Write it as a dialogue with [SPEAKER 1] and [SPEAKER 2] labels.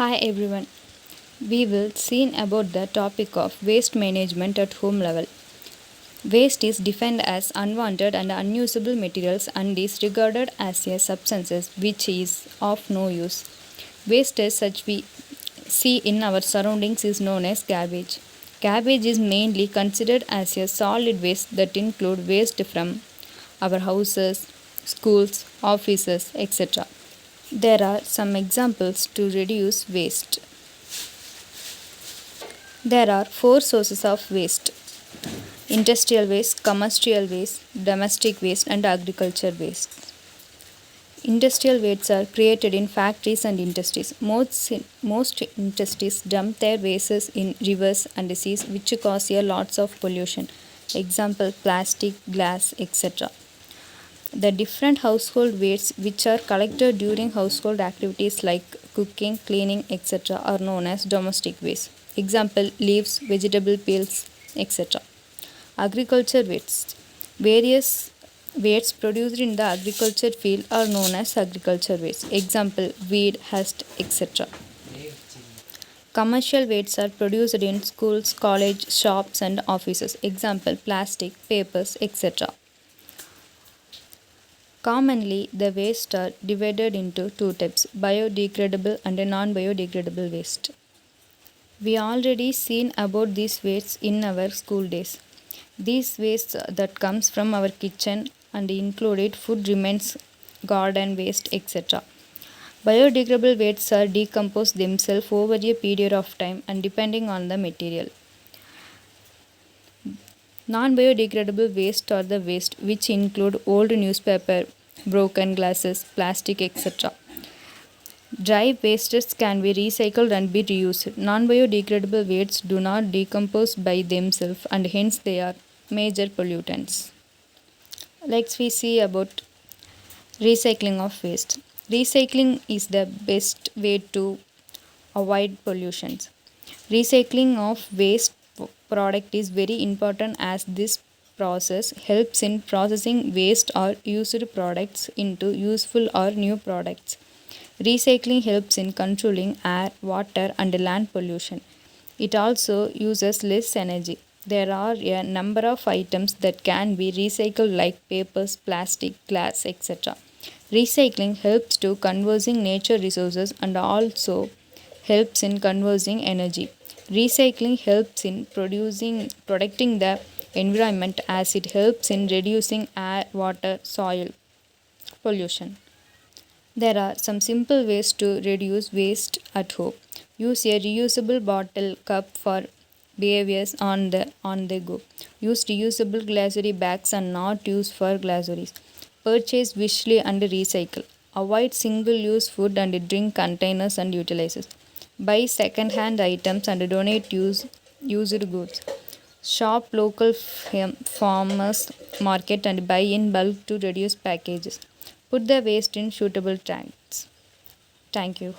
[SPEAKER 1] Hi everyone. We will see about the topic of waste management at home level. Waste is defined as unwanted and unusable materials and is regarded as a substance which is of no use. Waste as such we see in our surroundings is known as garbage. Garbage is mainly considered as a solid waste that include waste from our houses, schools, offices, etc. There are some examples to reduce waste. There are four sources of waste: industrial waste, commercial waste, domestic waste, and agriculture waste. Industrial wastes are created in factories and industries. Most industries dump their wastes in rivers and seas, which cause a lots of pollution. Example: plastic, glass, etc. The different household wastes which are collected during household activities like cooking, cleaning, etc. are known as domestic waste. Example: leaves, vegetable peels, etc. Agriculture wastes. Various wastes produced in the agriculture field are known as agriculture waste. Example: weed, husk, etc. Commercial wastes are produced in schools, colleges, shops, and offices. Example: plastic, papers, etc. Commonly, the waste are divided into two types: biodegradable and non biodegradable waste. We already seen about these wastes in our school days. These wastes that comes from our kitchen and included food remains, garden waste, etc. Biodegradable wastes are decompose themselves over a period of time and depending on the material. Non-biodegradable waste are the waste which include old newspaper, broken glasses, plastic, etc. Dry wastes can be recycled and be reused. Non-biodegradable wastes do not decompose by themselves and hence they are major pollutants. Let's we see about recycling of waste. Recycling is the best way to avoid pollutions. Recycling of waste product is very important as this process helps in processing waste or used products into useful or new products. Recycling helps in controlling air, water, and land pollution. It also uses less energy. There are a number of items that can be recycled like papers, plastic, glass, etc. Recycling helps to conserving nature resources and also helps in conserving energy. Recycling helps in protecting the environment as it helps in reducing air, water, soil pollution. There are some simple ways to reduce waste at home. Use a reusable bottle cup for behaviors on the go. Use reusable glassware bags and not use for glasswares. Purchase wishly and recycle. Avoid single-use food and drink containers and utilizers. Buy second-hand items and donate used goods. Shop local farmers market and buy in bulk to reduce packages. Put the waste in suitable tanks. Thank you.